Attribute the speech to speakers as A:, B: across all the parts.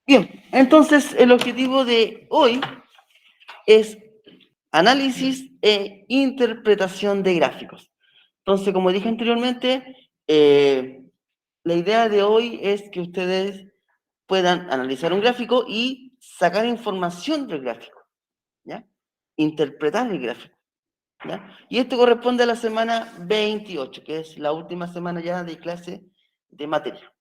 A: Bien, entonces el objetivo de hoy es análisis e interpretación de gráficos. Entonces, como dije anteriormente, la idea de hoy es que ustedes puedan analizar un gráfico y sacar información del gráfico, ¿ya? Interpretar el gráfico, ¿ya? Y esto corresponde a la semana 28, que es la última semana ya de clase de materia.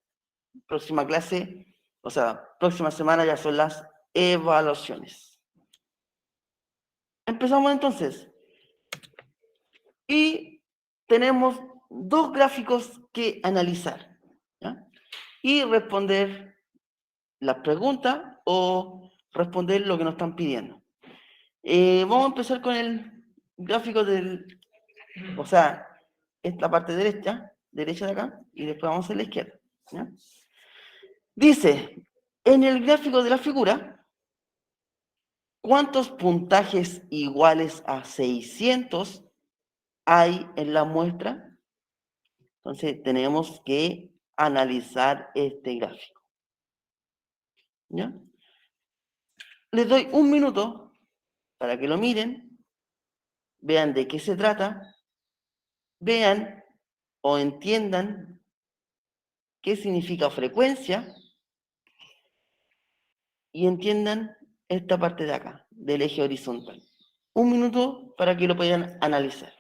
A: Próxima clase, o sea, próxima semana ya son las evaluaciones. Empezamos entonces. Y tenemos dos gráficos que analizar, ¿ya? Y responder las preguntas o responder lo que nos están pidiendo. Vamos a empezar con el gráfico del, o sea, esta parte derecha de acá, y después vamos a la izquierda, ¿ya? Dice, en el gráfico de la figura, ¿cuántos puntajes iguales a 600 hay en la muestra? Entonces, tenemos que analizar este gráfico, ¿ya? Les doy un minuto para que lo miren, vean de qué se trata, vean o entiendan qué significa frecuencia y entiendan esta parte de acá, del eje horizontal. Un minuto para que lo puedan analizar.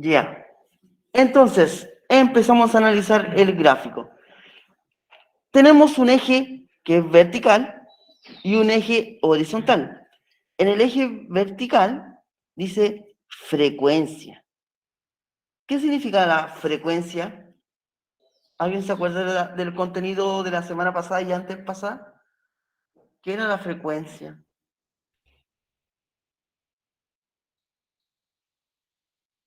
A: Ya. Entonces, empezamos a analizar el gráfico. Tenemos un eje que es vertical y un eje horizontal. En el eje vertical dice frecuencia. ¿Qué significa la frecuencia? ¿Alguien se acuerda del contenido de la semana pasada y antes pasada? ¿Qué era la frecuencia?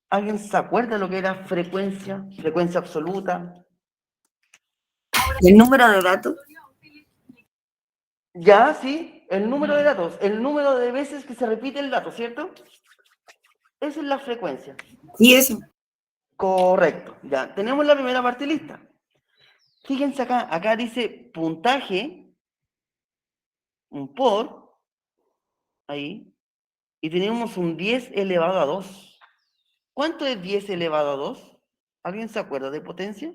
A: ¿Alguien se acuerda de lo que era frecuencia? Frecuencia absoluta.
B: ¿El número de datos?
A: Ya, sí, el número de datos, el número de veces que se repite el dato, ¿cierto? Esa es la frecuencia.
B: Sí, eso.
A: Correcto, ya. Tenemos la primera parte lista. Fíjense acá, acá dice puntaje, un por, ahí, y tenemos un 10 elevado a 2. ¿Cuánto es 10 elevado a 2? ¿Alguien se acuerda de potencia?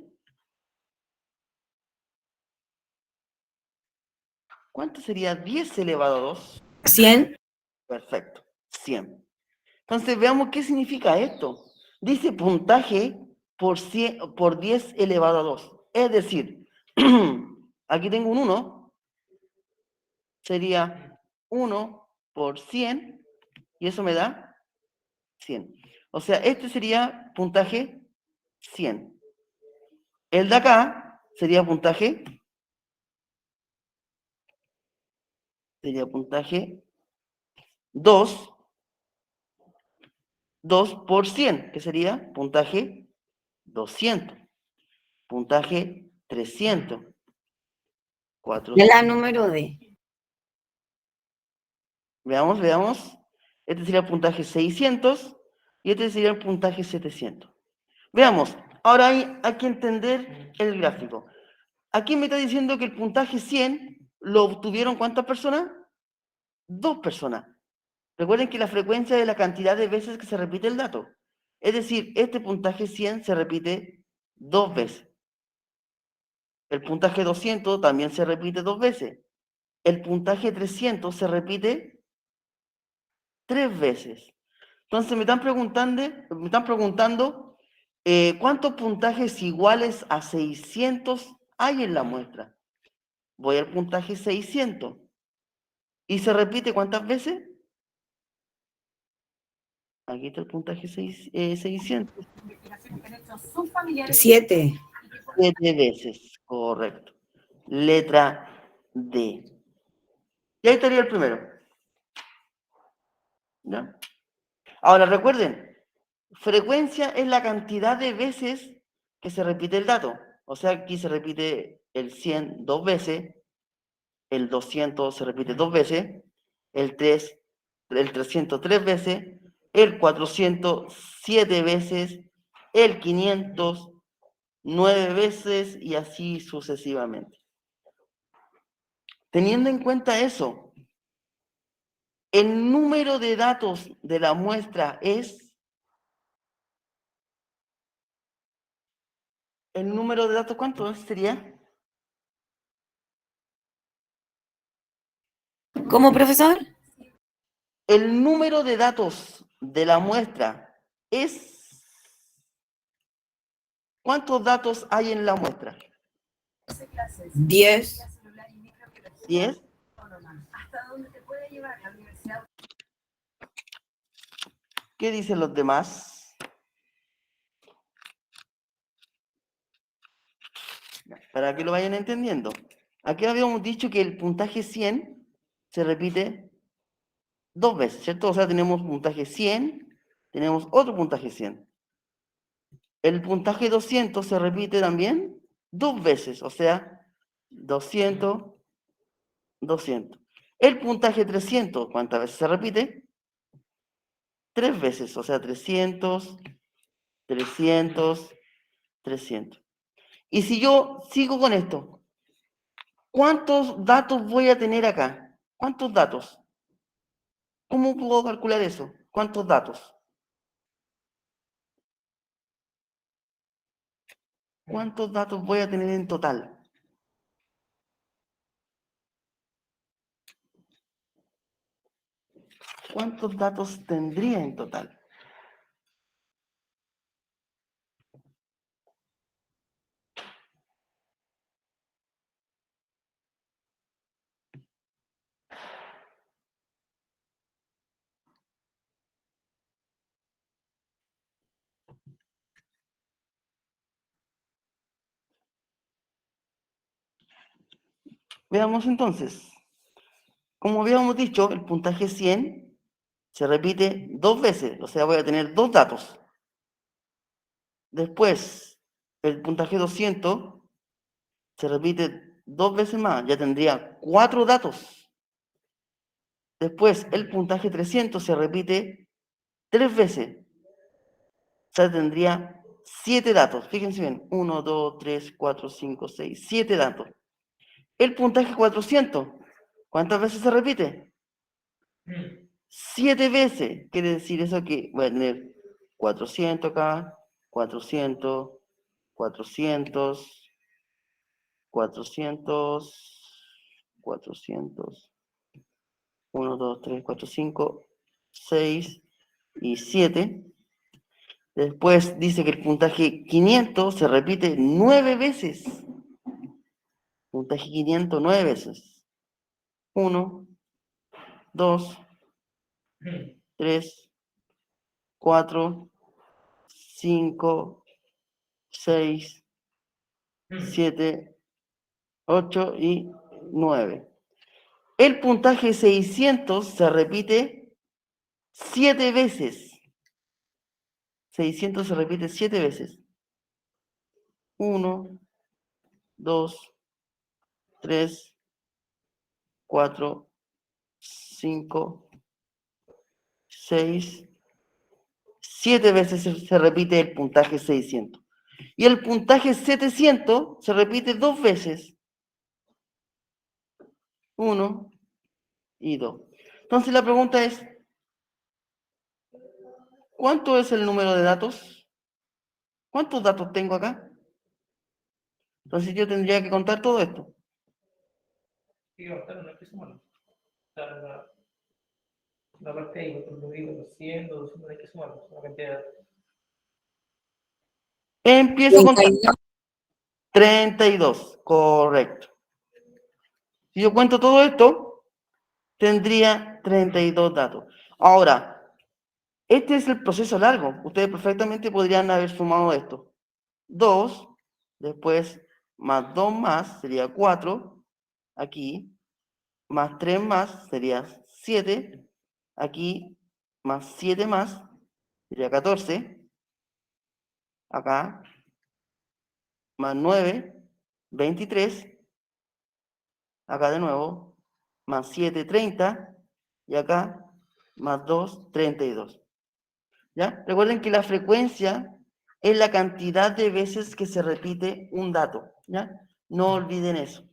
A: ¿Cuánto sería 10 elevado a 2?
B: 100.
A: Perfecto, 100. Entonces veamos qué significa esto. Dice puntaje por 100, por 10 elevado a 2. Es decir, aquí tengo un 1, sería 1 por 100, y eso me da 100. O sea, este sería puntaje 100. El de acá sería puntaje 2, 2 por 100, que sería puntaje 200, puntaje 300,
B: Es
A: 400.
B: la número de.
A: Veamos. Este sería puntaje 600, y este sería el puntaje 700. Veamos, ahora hay que entender el gráfico. Aquí me está diciendo que el puntaje 100 lo obtuvieron ¿cuántas personas? 2 personas. Recuerden que la frecuencia es la cantidad de veces que se repite el dato. Es decir, este puntaje 100 se repite 2 veces. El puntaje 200 también se repite 2 veces. El puntaje 300 se repite 3 veces. Entonces me están preguntando ¿cuántos puntajes iguales a 600 hay en la muestra? Voy al puntaje 600. ¿Y se repite cuántas veces? Aquí está el puntaje 600.
B: 7.
A: 7 veces, correcto. Letra D. Y ahí estaría el primero. ¿Ya? Ahora recuerden, frecuencia es la cantidad de veces que se repite el dato. O sea, aquí se repite el 100 2 veces, el 200 se repite 2 veces, el 300 3 veces, el 400 7 veces, el 500 9 veces y así sucesivamente. Teniendo en cuenta eso, el número de datos de la muestra es... ¿El número de datos cuánto sería?
B: ¿Cómo, profesor?
A: El número de datos de la muestra es... ¿Cuántos datos hay en la muestra?
B: 10.
A: 10. ¿Qué dicen los demás? Para que lo vayan entendiendo. Aquí habíamos dicho que el puntaje 100 se repite 2 veces, ¿cierto? O sea, tenemos puntaje 100, tenemos otro puntaje 100. El puntaje 200 se repite también 2 veces, o sea, 200, 200. El puntaje 300, ¿cuántas veces se repite? 3 veces, o sea, 300, 300, 300. Y si yo sigo con esto, ¿cuántos datos voy a tener acá? ¿Cuántos datos? ¿Cómo puedo calcular eso? ¿Cuántos datos? ¿Cuántos datos voy a tener en total? ¿Cuántos datos tendría en total? Veamos entonces. Como habíamos dicho, el puntaje 100 se repite 2 veces, o sea, voy a tener 2 datos. Después, el puntaje 200 se repite 2 veces más, ya tendría 4 datos. Después, el puntaje 300 se repite 3 veces, o sea, tendría 7 datos. Fíjense bien, 1, 2, 3, 4, 5, 6, 7 datos. El puntaje 400, ¿cuántas veces se repite? 7 veces. Quiere decir eso que voy a tener 400 acá, 400, 400, 400, 400, 1, 2, 3, 4, 5, 6 y 7. Después dice que el puntaje 500 se repite 9 veces. Puntaje 500 9 veces. 1, 2, 3, 4, 5, 6, 7, 8 y 9. El puntaje 600 se repite 7 veces. 600 se repite 7 veces. 1, 2, 3, 4, 5, 6, 7 veces se repite el puntaje 600. Y el puntaje 700 se repite 2 veces. 1 y 2. Entonces la pregunta es, ¿cuánto es el número de datos? ¿Cuántos datos tengo acá? Entonces yo tendría que contar todo esto.
C: Sí, no hay que sumarlo. La parte ahí, por lo digo, 200, 200, hay que sumarlo. Una cantidad de datos.
A: Empiezo a contar.
B: 32.
A: 32, correcto. Si yo cuento todo esto, tendría 32 datos. Ahora, este es el proceso largo. Ustedes perfectamente podrían haber sumado esto. 2, después más 2 más, sería 4, aquí, más 3 más, sería 7, aquí, más 7 más, sería 14, acá, más 9, 23, acá de nuevo, más 7, 30, y acá, más 2, 32. ¿Ya? Recuerden que la frecuencia es la cantidad de veces que se repite un dato, ¿ya? No olviden eso,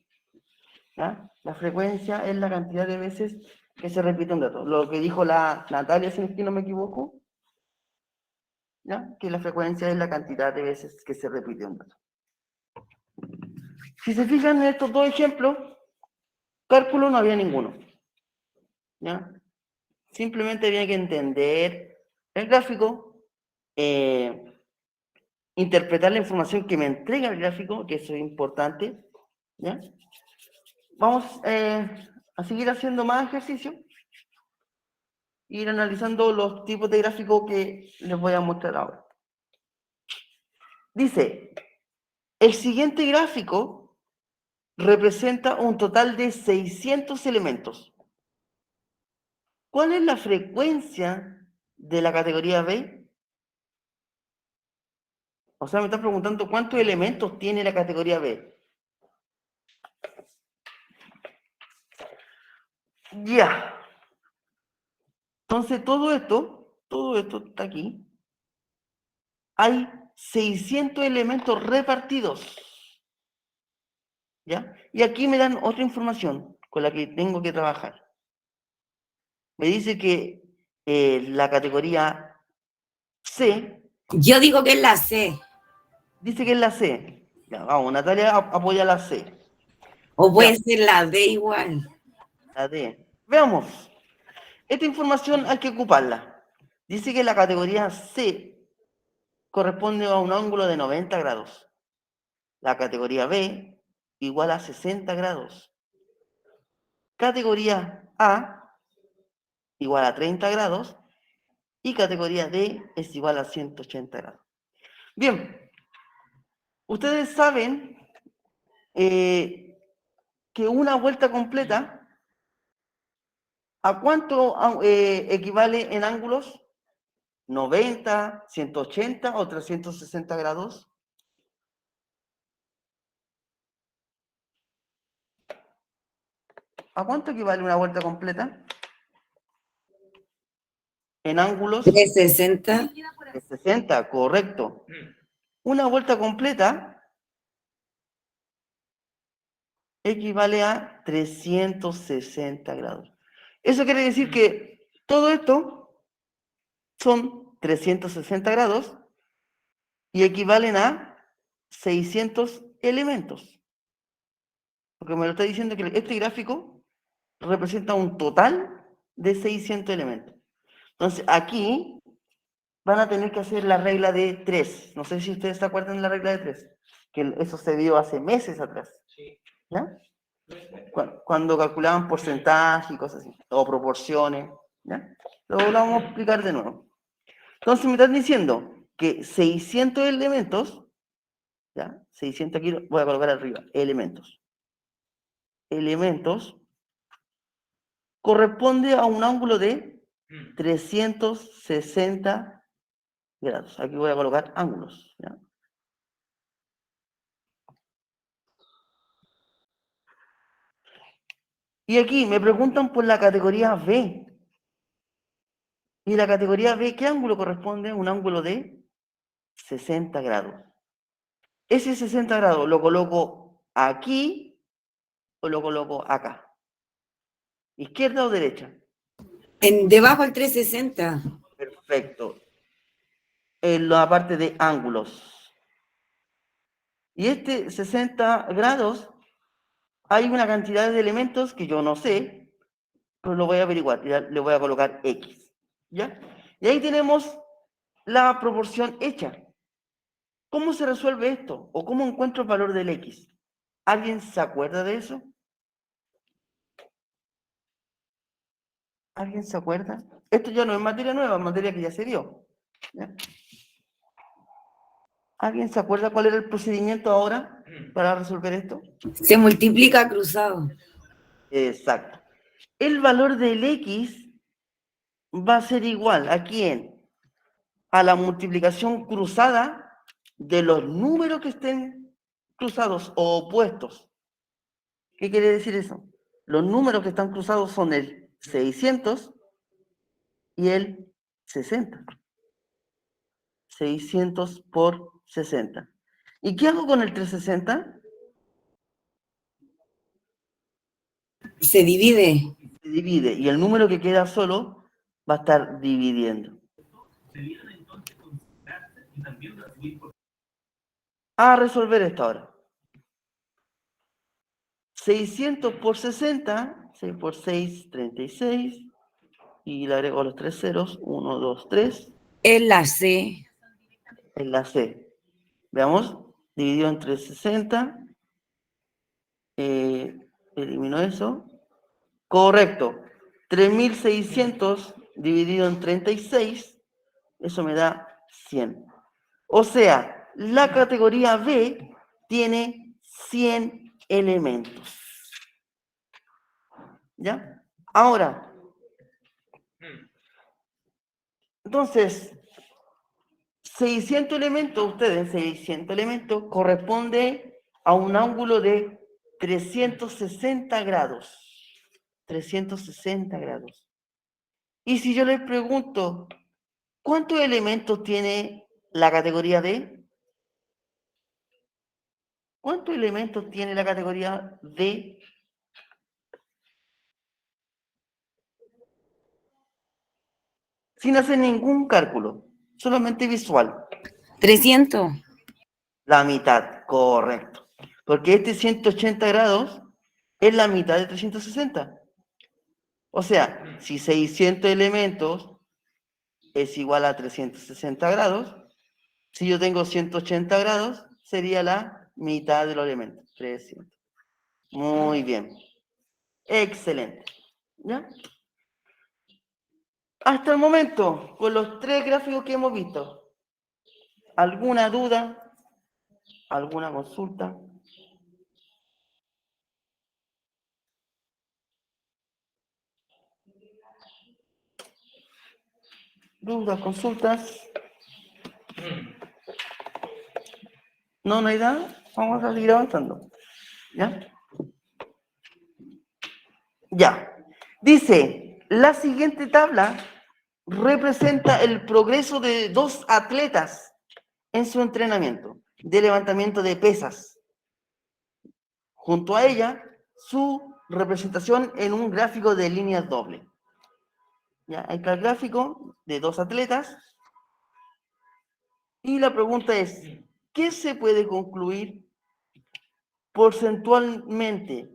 A: ¿ya? La frecuencia es la cantidad de veces que se repite un dato. Lo que dijo la Natalia, si es que no me equivoco, ¿ya? Que la frecuencia es la cantidad de veces que se repite un dato. Si se fijan en estos dos ejemplos, cálculo no había ninguno, ¿ya? Simplemente había que entender el gráfico, interpretar la información que me entrega el gráfico, que eso es importante, ¿ya? Vamos a seguir haciendo más ejercicio, ir analizando los tipos de gráfico que les voy a mostrar ahora. Dice, el siguiente gráfico representa un total de 600 elementos. ¿Cuál es la frecuencia de la categoría B? O sea, me están preguntando cuántos elementos tiene la categoría B. Ya. Entonces, todo esto está aquí. Hay 600 elementos repartidos. ¿Ya? Y aquí me dan otra información con la que tengo que trabajar. Me dice que la categoría C,
B: Yo digo que es la C.
A: dice que es la C. Ya, vamos, Natalia apoya la C.
B: O
A: Ya,
B: puede ser la D igual.
A: la D. Veamos. Esta información hay que ocuparla. Dice que la categoría C corresponde a un ángulo de 90 grados. La categoría B igual a 60 grados. Categoría A igual a 30 grados. Y categoría D es igual a 180 grados. Bien, ustedes saben que una vuelta completa, ¿a cuánto equivale en ángulos? ¿90, 180 o 360 grados? ¿A cuánto equivale una vuelta completa? En ángulos
B: 360.
A: de 60, correcto. Una vuelta completa equivale a 360 grados. Eso quiere decir que todo esto son 360 grados y equivalen a 600 elementos. Porque me lo está diciendo que este gráfico representa un total de 600 elementos. Entonces, aquí van a tener que hacer la regla de 3. No sé si ustedes se acuerdan de la regla de 3, que eso se dio hace meses atrás. ¿Ya? Cuando calculaban porcentajes y cosas así, o proporciones. ¿Ya? Lo vamos a explicar de nuevo. Entonces, me están diciendo que 600 elementos, ¿ya? 600 aquí, voy a colocar arriba, elementos. Elementos corresponde a un ángulo de 360 grados. Aquí voy a colocar ángulos. ¿Ya? Y aquí me preguntan por la categoría B. Y la categoría B, ¿qué ángulo corresponde? Un ángulo de 60 grados. Ese 60 grados lo coloco aquí o lo coloco acá. ¿Izquierda o derecha?
B: Debajo del 360.
A: Perfecto. En la parte de ángulos. Y este 60 grados, hay una cantidad de elementos que yo no sé, pero lo voy a averiguar. Ya le voy a colocar X. ¿Ya? Y ahí tenemos la proporción hecha. ¿Cómo se resuelve esto? ¿O cómo encuentro el valor del X? ¿Alguien se acuerda de eso? ¿Alguien se acuerda? Esto ya no es materia nueva, es materia que ya se dio. ¿Ya? ¿Alguien se acuerda cuál era el procedimiento ahora para resolver esto?
B: Se multiplica cruzado.
A: Exacto. El valor del X va a ser igual ¿a quién? A la multiplicación cruzada de los números que estén cruzados o opuestos. ¿Qué quiere decir eso? Los números que están cruzados son el 600 y el 60. 600 por 60. ¿Y qué hago con el 360?
B: Se divide.
A: Se divide y el número que queda solo va a estar dividiendo. A resolver esto ahora. 600 por 60, 6 por 6, 36. Y le agrego los 3 ceros, 1, 2, 3.
B: Es la C.
A: En la C. Veamos, dividido entre 60. Elimino eso. Correcto. 3600 dividido en 36, eso me da 100. O sea, la categoría B tiene 100 elementos. ¿Ya? Ahora, entonces, 600 elementos, ustedes, 600 elementos, corresponde a un ángulo de 360 grados. 360 grados. Y si yo les pregunto, ¿cuántos elementos tiene la categoría D? ¿Cuántos elementos tiene la categoría D? Sin hacer ningún cálculo, solamente visual.
B: 300.
A: La mitad, correcto. Porque este 180 grados es la mitad de 360. O sea, si 600 elementos es igual a 360 grados, si yo tengo 180 grados, sería la mitad de los elementos, 300. Muy bien. Excelente. ¿Ya? Hasta el momento, con los 3 gráficos que hemos visto, ¿alguna duda? ¿Alguna consulta? ¿Dudas, consultas? No, no hay nada. Vamos a seguir avanzando. ¿Ya? Ya. Dice, la siguiente tabla representa el progreso de 2 atletas en su entrenamiento de levantamiento de pesas. Junto a ella, su representación en un gráfico de líneas dobles. Ya, ahí está el gráfico de 2 atletas. Y la pregunta es, ¿qué se puede concluir porcentualmente?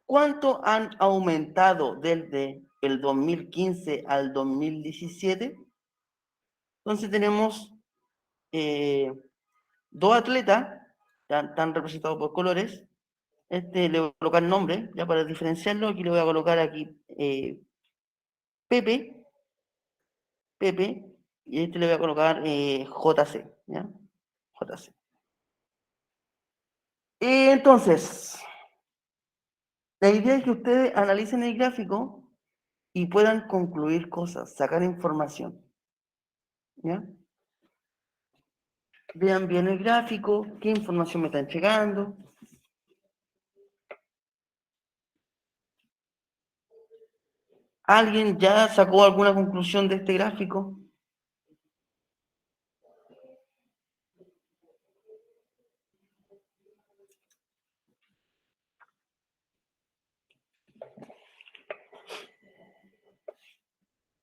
A: ¿Cuánto han aumentado desde el 2015 al 2017? Entonces tenemos 2 atletas, están representados por colores. Este le voy a colocar nombre, ya para diferenciarlo. Aquí le voy a colocar aquí Pepe, y este le voy a colocar JC, ¿ya? JC. Entonces, la idea es que ustedes analicen el gráfico y puedan concluir cosas, sacar información, ¿ya? Vean bien el gráfico, qué información me está entregando. ¿Alguien ya sacó alguna conclusión de este gráfico?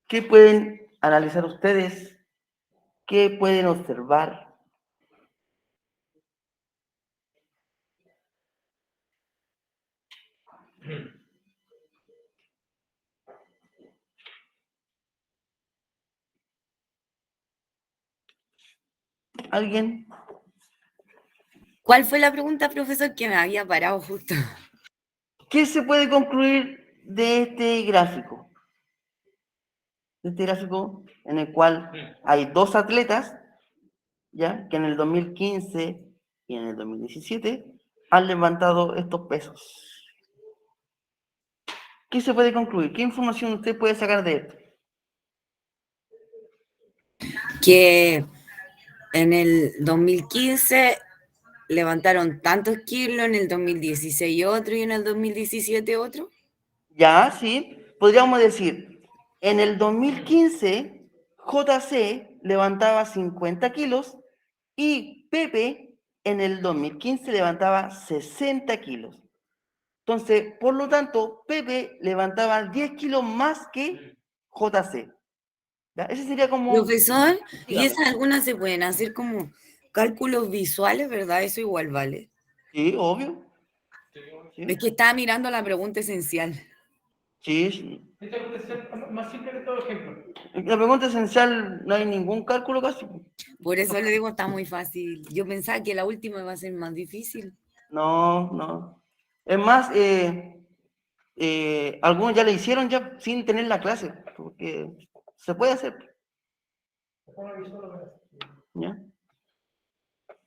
A: ¿Qué pueden analizar ustedes? ¿Qué pueden observar? ¿Alguien?
B: ¿Cuál fue la pregunta, profesor, que me había parado justo?
A: ¿Qué se puede concluir de este gráfico? De este gráfico en el cual hay dos atletas, ¿ya? Que en el 2015 y en el 2017 han levantado estos pesos. ¿Qué se puede concluir? ¿Qué información usted puede sacar de esto?
B: Que en el 2015 levantaron tantos kilos, en el 2016 otro y en el 2017 otro.
A: Ya, sí, podríamos decir, en el 2015 JC levantaba 50 kilos y Pepe en el 2015 levantaba 60 kilos. Entonces, por lo tanto, Pepe levantaba 10 kilos más que JC. ¿Ya? Ese sería como,
B: Profesor, ¿y
A: dígame.
B: esas algunas se pueden hacer como cálculos visuales, verdad? Eso igual vale.
A: Sí, obvio. Sí,
B: Es que estaba mirando la pregunta esencial.
A: sí, sí.
C: Esta puede ser más simple que todo ejemplo.
A: La pregunta esencial, no hay ningún cálculo casi.
B: Por eso le digo, está muy fácil. Yo pensaba que la última iba a ser más difícil.
A: No, no. Es más, algunos ya le hicieron ya sin tener la clase, porque se puede hacer. ¿Ya?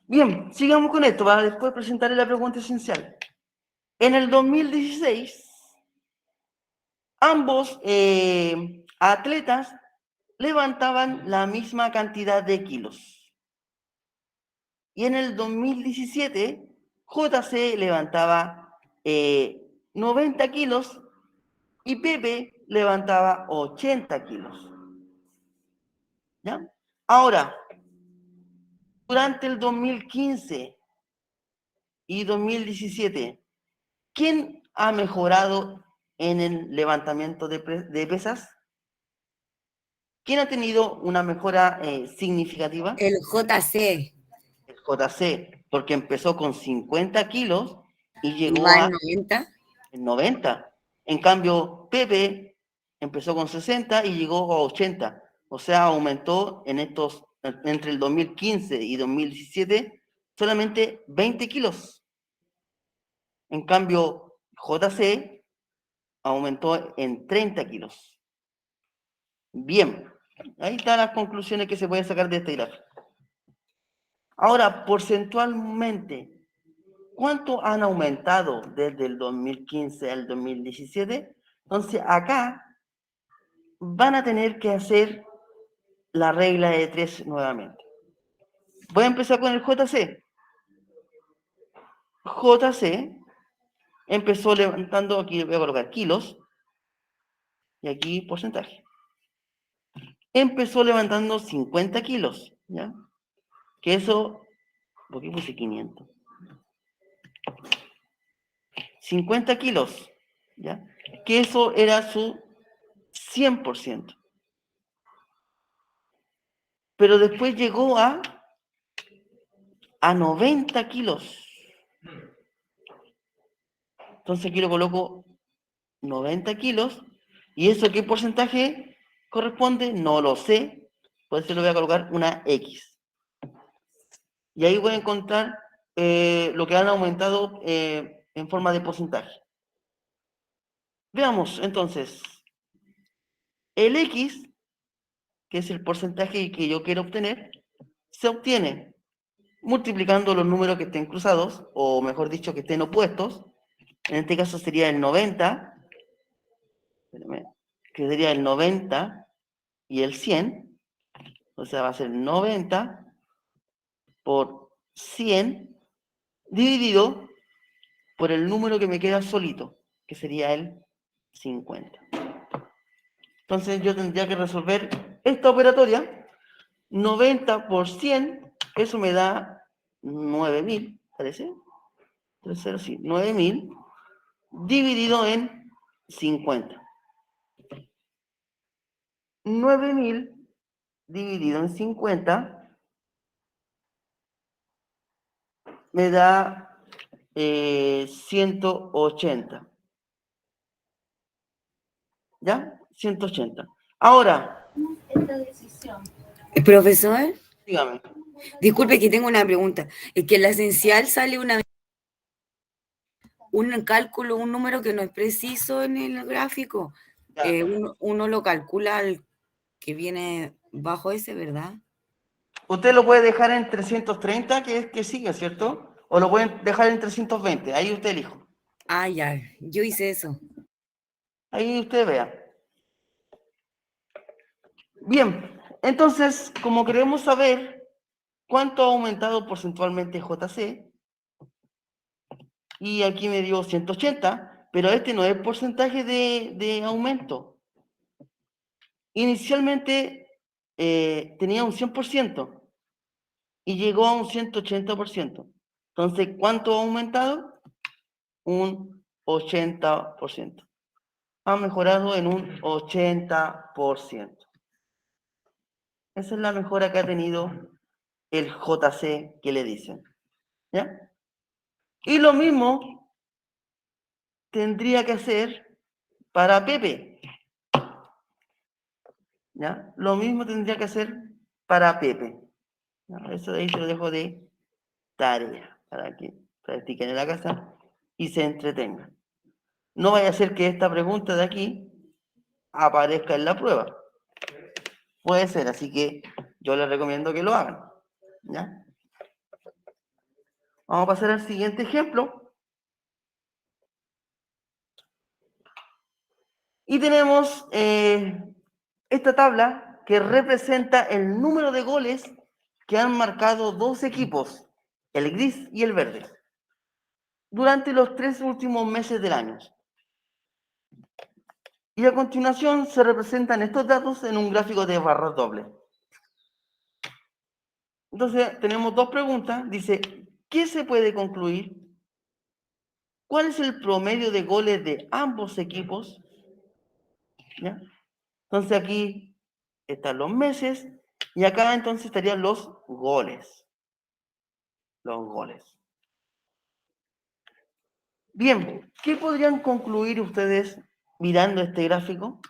A: Bien, sigamos con esto, para después presentarle la pregunta esencial. En el 2016, ambos atletas levantaban la misma cantidad de kilos. Y en el 2017, JC levantaba 90 kilos y Pepe levantaba 80 kilos. ¿Ya? Ahora, durante el 2015 y 2017, ¿quién ha mejorado en el levantamiento de pesas? ¿Quién ha tenido una mejora significativa?
B: El JC
A: El JC, porque empezó con 50 kilos y
B: y
A: llegó
B: va en
A: a
B: 90.
A: 90. En cambio, Pepe empezó con 60 y llegó a 80. O sea, aumentó entre el 2015 y 2017 solamente 20 kilos. En cambio, JC aumentó en 30 kilos. Bien, ahí están las conclusiones que se pueden sacar de este gráfico. Ahora, porcentualmente, ¿cuánto han aumentado desde el 2015 al 2017? Entonces, acá van a tener que hacer la regla de 3 nuevamente. Voy a empezar con el JC. JC empezó levantando, aquí voy a colocar kilos, y aquí porcentaje. Empezó levantando 50 kilos, ¿ya? Que eso, ¿por qué puse 500? 50 kilos, ¿ya? Que eso era su 100%. Pero después llegó a 90 kilos. Entonces aquí lo coloco 90 kilos. ¿Y eso qué porcentaje corresponde? No lo sé. Por eso le voy a colocar una X. Y ahí voy a encontrar lo que han aumentado en forma de porcentaje. Veamos entonces. El X, que es el porcentaje que yo quiero obtener, se obtiene multiplicando los números que estén cruzados, o mejor dicho, que estén opuestos. En este caso sería el 90, que sería el 90 y el 100. O sea, va a ser 90 por 100 dividido por el número que me queda solito, que sería el 50. Entonces yo tendría que resolver esta operatoria, 90 por 100, eso me da 9.000, ¿parece? 3, 0, sí, 9.000, dividido en 50. 9.000 dividido en 50 me da 180. ¿Ya? 180. Ahora,
B: Profesor,
A: dígame.
B: disculpe que tengo una pregunta. Es que en la esencial sale un cálculo, un número que no es preciso en el gráfico.
A: Ya.
B: Uno lo calcula al que viene bajo ese, ¿verdad?
A: Usted lo puede dejar en 330, que es que sigue, ¿cierto? O lo pueden dejar en 320, ahí usted elijo.
B: Ah, ya, yo hice eso.
A: Ahí usted vea. Bien, entonces, como queremos saber cuánto ha aumentado porcentualmente JC, y aquí me dio 180, pero este no es porcentaje de aumento. Inicialmente tenía un 100% y llegó a un 180%. Entonces, ¿cuánto ha aumentado? Un 80%. Ha mejorado en un 80%. Esa es la mejora que ha tenido el JC que le dicen. ¿Ya? Y lo mismo tendría que hacer para Pepe. ¿Ya? Lo mismo tendría que hacer para Pepe. ¿Ya? Eso de ahí se lo dejo de tarea para que practiquen en la casa y se entretengan. No vaya a ser que esta pregunta de aquí aparezca en la prueba. Puede ser, así que yo les recomiendo que lo hagan. ¿Ya? Vamos a pasar al siguiente ejemplo. Y tenemos esta tabla que representa el número de goles que han marcado dos equipos, el gris y el verde, durante los 3 últimos meses del año. Y a continuación se representan estos datos en un gráfico de barras dobles. Entonces tenemos dos preguntas. Dice, ¿qué se puede concluir? ¿Cuál es el promedio de goles de ambos equipos? ¿Ya? Entonces aquí están los meses y acá entonces estarían los goles. Los goles. Bien, ¿qué podrían concluir ustedes mirando este gráfico?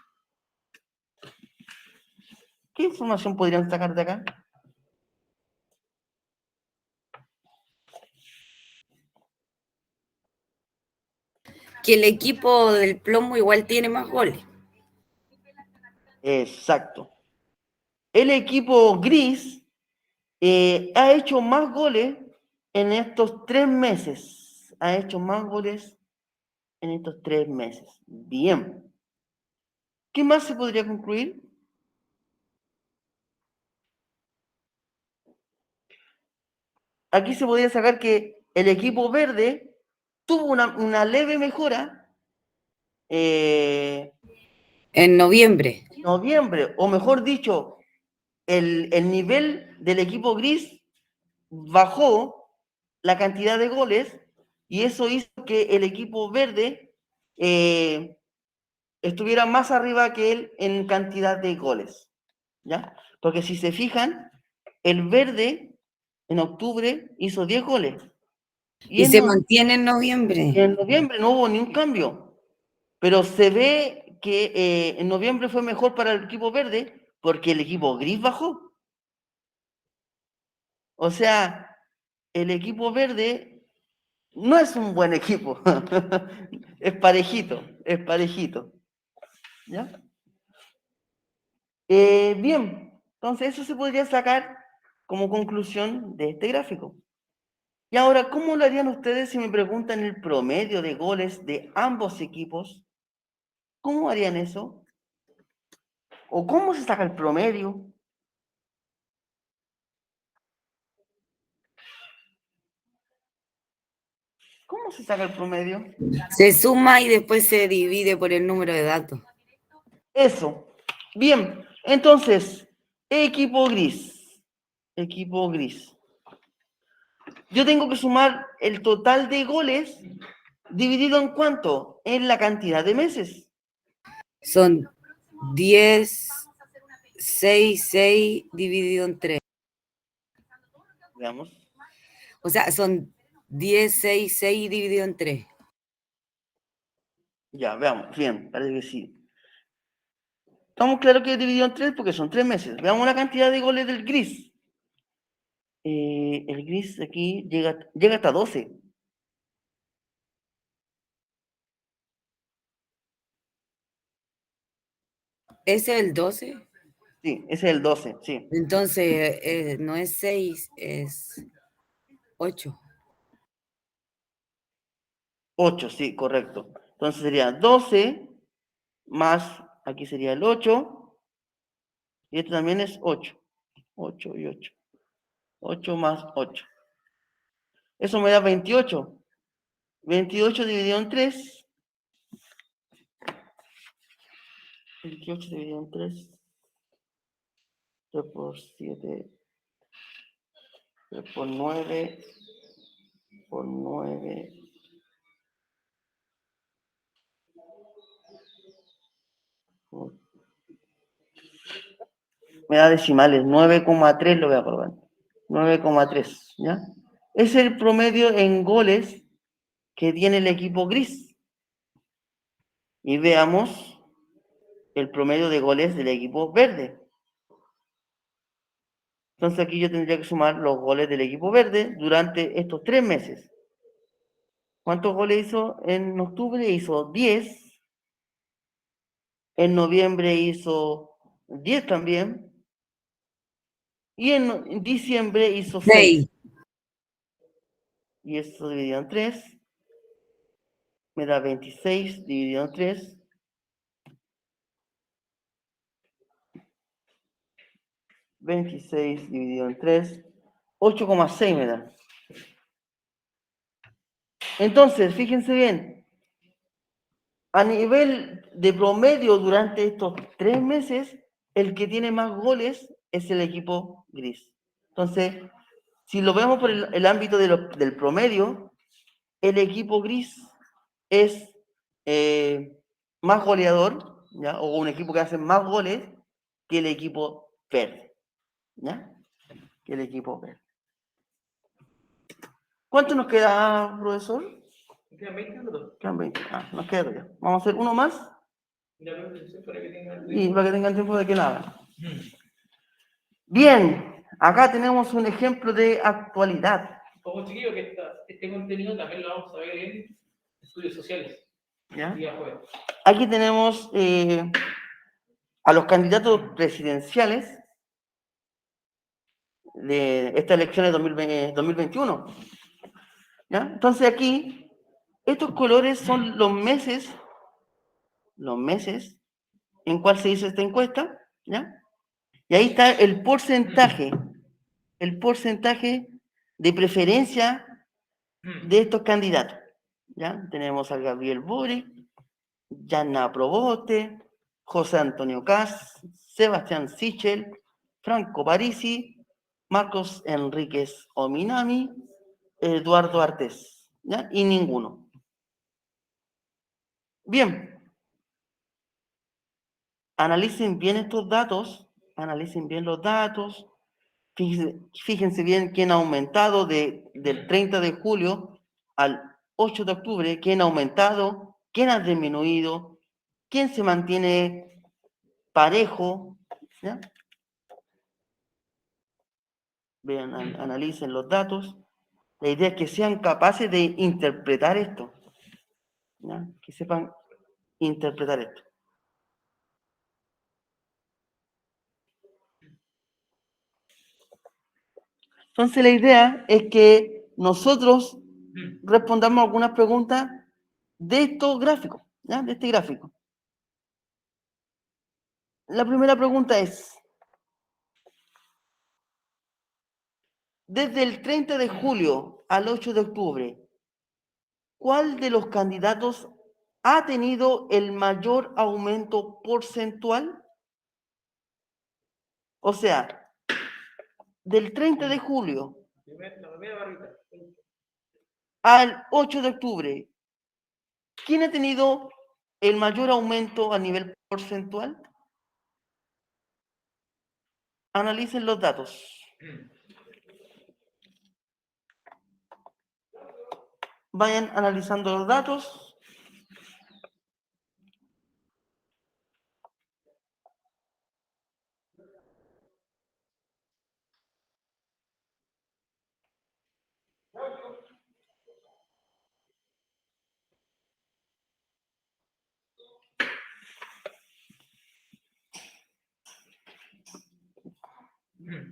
A: ¿Qué información podrían sacar de acá?
B: Que el equipo del plomo igual tiene más goles.
A: Exacto. El equipo gris ha hecho más goles en estos 3 meses. Ha hecho más goles en estos 3 meses. Bien. ¿Qué más se podría concluir? Aquí se podría sacar que el equipo verde tuvo una leve mejora en
B: En noviembre.
A: noviembre, o mejor dicho, el nivel del equipo gris bajó la cantidad de goles y eso hizo que el equipo verde estuviera más arriba que él en cantidad de goles. ¿Ya? Porque si se fijan, el verde en octubre hizo 10 goles.
B: Y se mantiene en noviembre.
A: En noviembre no hubo ni un cambio. Pero se ve que en noviembre fue mejor para el equipo verde porque el equipo gris bajó. O sea, el equipo verde no es un buen equipo. Es parejito, es parejito. ¿Ya? Bien, entonces eso se podría sacar como conclusión de este gráfico. Y ahora, ¿cómo lo harían ustedes si me preguntan el promedio de goles de ambos equipos? ¿Cómo harían eso? ¿O cómo se saca el promedio? ¿Cómo se saca el promedio?
B: Se suma y después se divide por el número de datos.
A: Eso. Bien, entonces, equipo gris. Equipo gris. Yo tengo que sumar el total de goles dividido en cuánto? En la cantidad de meses.
B: Son 10, 6, 6 dividido en 3.
A: Veamos.
B: O sea, son 10, 6, 6 dividido en 3.
A: Ya, veamos. Bien, parece que sí. Estamos claros que es dividido en 3 porque son 3 meses. Veamos la cantidad de goles del gris. El gris aquí llega hasta 12.
B: ¿Ese es el 12?
A: Sí, ese es el 12, sí.
B: Entonces, no es 6, es 8.
A: 8, sí, correcto. Entonces sería 12 más, aquí sería el 8, y esto también es 8. 8 y 8. 8 más 8. Eso me da 28. 28 dividido en 3. 28 dividido en 3. 3 por 7. 3 por 9. Por 9. Me da decimales. 9,3 lo voy a probar. 9,3. ¿Ya? Es el promedio en goles que tiene el equipo gris. Y veamos el promedio de goles del equipo verde. Entonces aquí yo tendría que sumar los goles del equipo verde durante estos 3 meses. ¿Cuántos goles hizo en octubre? Hizo 10. En noviembre hizo 10 también. Y en diciembre hizo 6.
B: 6.
A: Y eso dividido en 3 me da 26 dividido en 3. 26 dividido en 3. 8,6 me da. Entonces, fíjense bien. A nivel de promedio durante estos 3 meses, el que tiene más goles es el equipo gris. Entonces, si lo vemos por el ámbito del promedio, el equipo gris es más goleador, ¿ya? O un equipo que hace más goles que el equipo verde, ¿ya? Que el equipo verde. ¿Cuánto nos queda, profesor?
C: ¿Me quedan 20 minutos?
A: Quedan 20. Nos queda ya. Vamos a hacer uno más
C: Ya lo hice para que tengan
A: y para que tengan tiempo de que nada.
C: Mm.
A: Bien, acá tenemos un ejemplo de actualidad.
C: Como chiquillo que este contenido también lo vamos a ver en estudios sociales.
A: ¿Ya?
C: El día jueves.
A: Aquí tenemos a los candidatos presidenciales de estas elecciones 2021. ¿Ya? Entonces aquí, estos colores son los meses en cuál se hizo esta encuesta, ¿ya? Y ahí está el porcentaje de preferencia de estos candidatos, ¿ya? Tenemos a Gabriel Boric, Yana Proboste, José Antonio Caz, Sebastián Sichel, Franco Parisi, Marcos Enríquez Ominami, Eduardo Artés, ¿ya? Y ninguno. Bien, analicen bien estos datos, analicen bien los datos, fíjense bien quién ha aumentado del 30 de julio al 8 de octubre, quién ha aumentado, quién ha disminuido, quién se mantiene parejo, ¿ya? Vean, analicen los datos. La idea es que sean capaces de interpretar esto, ¿ya? Que sepan interpretar esto. Entonces la idea es que nosotros respondamos algunas preguntas de estos gráficos, ¿ya? De este gráfico. La primera pregunta es, desde el 30 de julio al 8 de octubre, ¿cuál de los candidatos ha tenido el mayor aumento porcentual? O sea, del 30 de julio
C: La primera barrita.
A: al 8 de octubre, ¿quién ha tenido el mayor aumento a nivel porcentual? Analicen los datos. Vayan analizando los datos.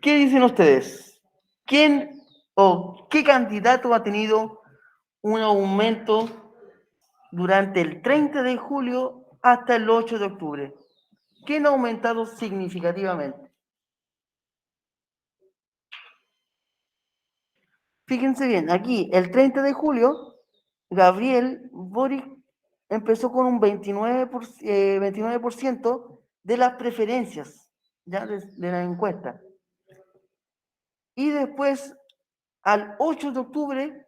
A: ¿Qué dicen ustedes? ¿Quién o qué candidato ha tenido un aumento durante el 30 de julio hasta el 8 de octubre? ¿Quién ha aumentado significativamente? Fíjense bien, aquí el 30 de julio, Gabriel Boric empezó con un 29% de las preferencias, ya de la encuesta. Y después, al 8 de octubre,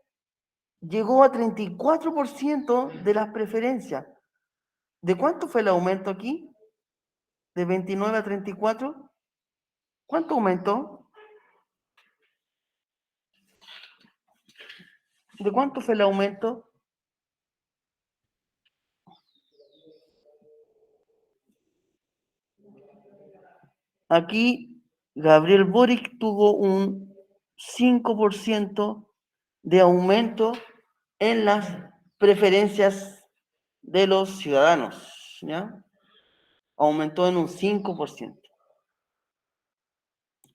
A: llegó a 34% de las preferencias. ¿De cuánto fue el aumento aquí? ¿De 29 a 34? ¿Cuánto aumentó? ¿De cuánto fue el aumento? Aquí Gabriel Boric tuvo un 5% de aumento en las preferencias de los ciudadanos, ¿ya? Aumentó en un 5%.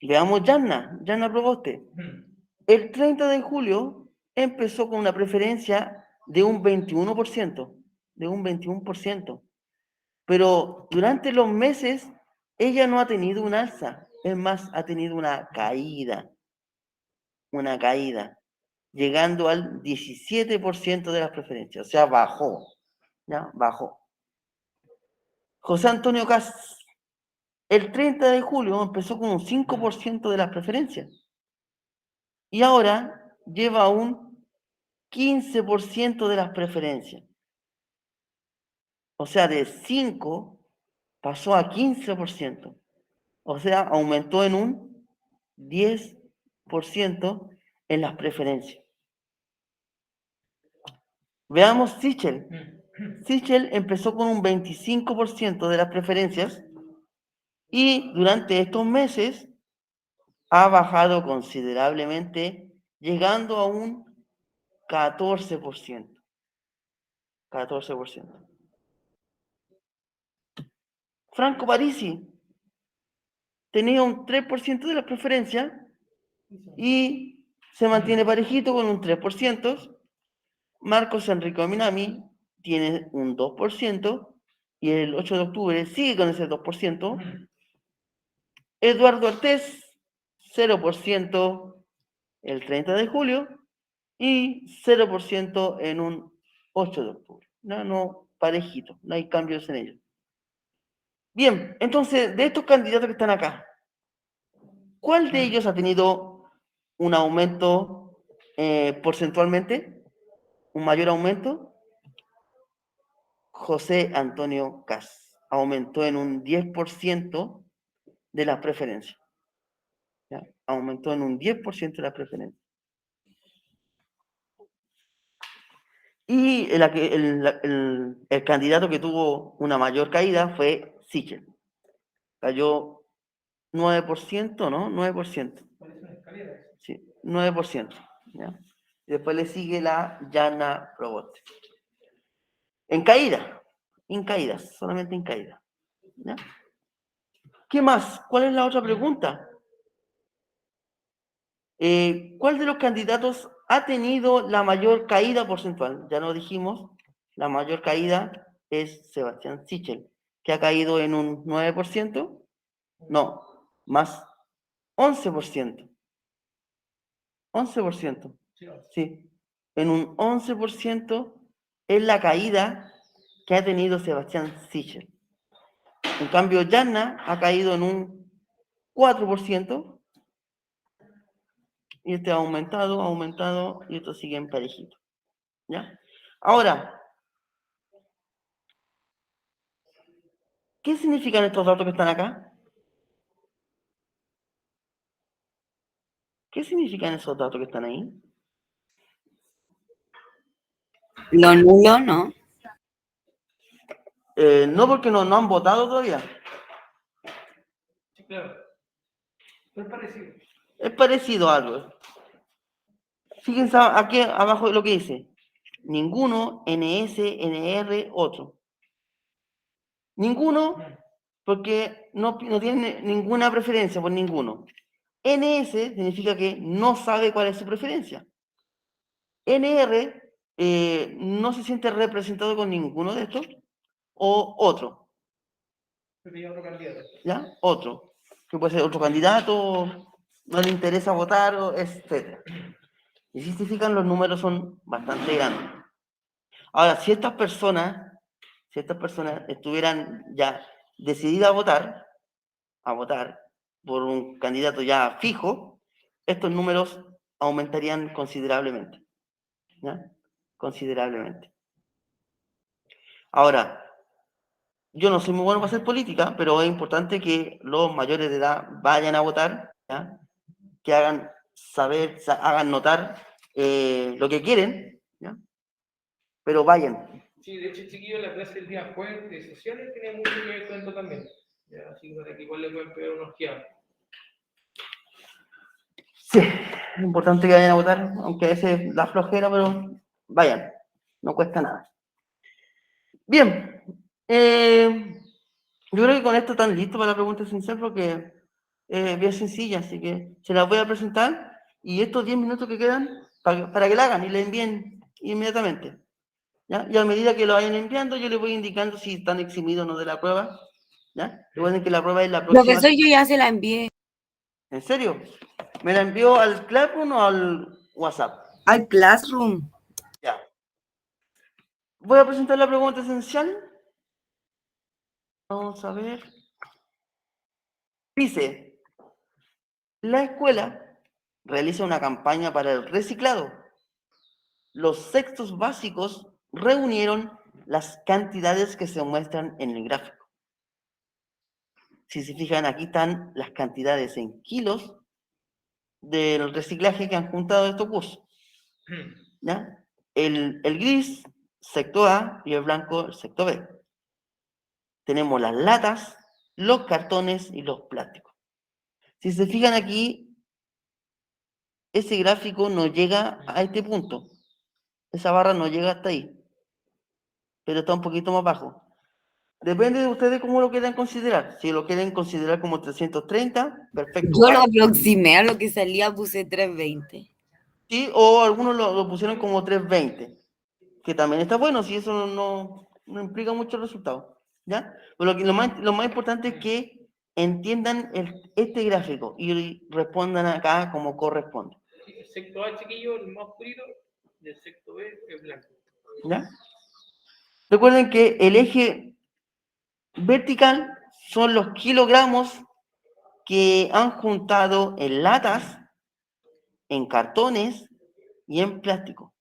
A: Veamos Yanna Proboste. El 30 de julio empezó con una preferencia de un 21%, pero durante los meses ella no ha tenido un alza, es más, ha tenido una caída, llegando al 17% de las preferencias, o sea, bajó, ¿ya? Bajó. José Antonio Kast, el 30 de julio empezó con un 5% de las preferencias y ahora lleva un 15% de las preferencias. O sea, de 5 pasó a 15%. O sea, aumentó en un 10% en las preferencias. Veamos Sichel. Sichel empezó con un 25% de las preferencias y durante estos meses ha bajado considerablemente, llegando a un 14%. 14%. Franco Parisi tenía un 3% de las preferencias y se mantiene parejito con un 3%. Marcos Enrico Minami tiene un 2% y el 8 de octubre sigue con ese 2%. Eduardo Artés, 0% el 30 de julio y 0% en un 8 de octubre. No, parejito, no hay cambios en ellos. Bien, entonces, de estos candidatos que están acá, ¿cuál de ellos ha tenido un aumento porcentualmente? ¿Un mayor aumento? José Antonio Kast aumentó en un 10% de las preferencias. ¿Ya? Aumentó en un 10% de las preferencias. Y el candidato que tuvo una mayor caída fue Sichel. Cayó 9%, ¿no? 9%.
C: Parece una escalera eso.
A: Sí, 9%. ¿Ya? Después le sigue la Yanna Proboste. En caída, solamente en caída. ¿Ya? ¿Qué más? ¿Cuál es la otra pregunta? ¿Cuál de los candidatos ha tenido la mayor caída porcentual? Ya lo dijimos, la mayor caída es Sebastián Sichel, que ha caído en un 9%, no, más 11%. 11%, sí, en un 11% es la caída que ha tenido Sebastián Sichel. En cambio, Yanna ha caído en un 4%, y este ha aumentado, y esto sigue en parejito. ¿Ya? Ahora, ¿qué significan estos datos que están acá? ¿Qué significan esos datos que están ahí?
B: Lo nulo, ¿no?
A: No, porque no han votado todavía.
C: Sí, claro. Es parecido.
A: Es parecido a algo. Fíjense aquí abajo lo que dice. Ninguno, NS, NR, otro. Ninguno, porque no tiene ninguna preferencia por ninguno. NS significa que no sabe cuál es su preferencia. NR no se siente representado con ninguno de estos, o otro.
C: Sería otro candidato.
A: ¿Ya? Otro. Que puede ser otro candidato, no le interesa votar, etc. Y si se fijan, los números son bastante grandes. Ahora, si estas personas estuvieran ya decididas a votar por un candidato ya fijo, estos números aumentarían considerablemente. ¿Ya? Considerablemente. Ahora, yo no soy muy bueno para hacer política, pero es importante que los mayores de edad vayan a votar, ¿ya? Que hagan saber, hagan notar lo que quieren, ¿ya? Pero vayan.
C: Sí, de hecho, chiquillo, la clase del día jueves de sesiones tiene mucho que ver con esto también. Ya, así que para que igual le pueden pegar unos guiados.
A: Sí, es importante que vayan a votar, aunque a veces da flojera, pero vayan, no cuesta nada. Bien, yo creo que con esto están listos para la pregunta esencial porque es bien sencilla, así que se las voy a presentar y estos 10 minutos que quedan para que la hagan y la envíen inmediatamente. ¿Ya? Y a medida que lo vayan enviando, yo les voy indicando si están eximidos o no de la prueba. ¿Ya? Recuerden que la prueba es la próxima.
B: Profesor, yo ya se la envié.
A: ¿En serio? ¿Me la envió al Classroom o al WhatsApp?
B: Al Classroom.
A: Ya. Voy a presentar la pregunta esencial. Vamos a ver. Dice, la escuela realiza una campaña para el reciclado. Los sextos básicos reunieron las cantidades que se muestran en el gráfico. Si se fijan, aquí están las cantidades en kilos del reciclaje que han juntado estos cursos. ¿Ya? El gris, sector A, y el blanco, el sector B. Tenemos las latas, los cartones y los plásticos. Si se fijan aquí, ese gráfico no llega a este punto. Esa barra no llega hasta ahí, pero está un poquito más bajo. Depende de ustedes cómo lo quieran considerar. Si lo quieren considerar como 330, perfecto.
B: Yo lo aproximé a lo que salía, puse 320.
A: Sí, o algunos lo pusieron como 320, que también está bueno, si eso no implica mucho resultado. ¿Ya? Pero lo más importante es que entiendan este gráfico y respondan acá como corresponde.
C: El sector A, chiquillo, el más oscurito, y el sector B, el blanco.
A: ¿Ya? Recuerden que el eje vertical son los kilogramos que han juntado en latas, en cartones y en plástico.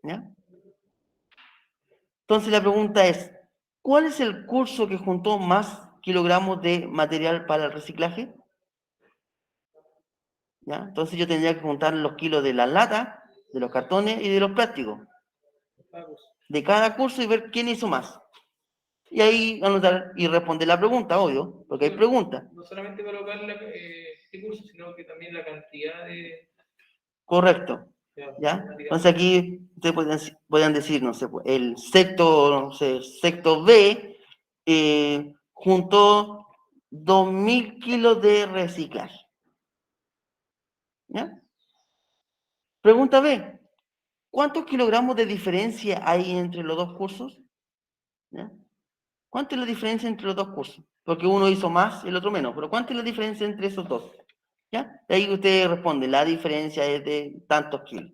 A: ¿Ya? Entonces la pregunta es, ¿cuál es el curso que juntó más kilogramos de material para el reciclaje? ¿Ya? Entonces yo tendría que juntar los kilos de las latas, de los cartones y de los plásticos. De cada curso y ver quién hizo más. Y ahí anotar y responder la pregunta, obvio, porque hay preguntas.
C: No solamente colocar este curso, sino que también la cantidad de...
A: Correcto. ¿Ya? Entonces aquí ustedes podrían decir, no sé, el sexto B juntó 2000 kilos de reciclaje. ¿Ya? Pregunta B. ¿Cuántos kilogramos de diferencia hay entre los dos cursos? ¿Ya? ¿Cuánta es la diferencia entre los dos cursos? Porque uno hizo más y el otro menos, pero ¿cuánta es la diferencia entre esos dos? ¿Ya? De ahí usted responde, la diferencia es de tantos kilos.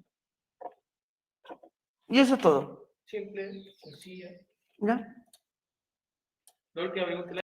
A: Y eso es todo.
C: Simple, sencilla.
A: ¿Ya?
C: La última pregunta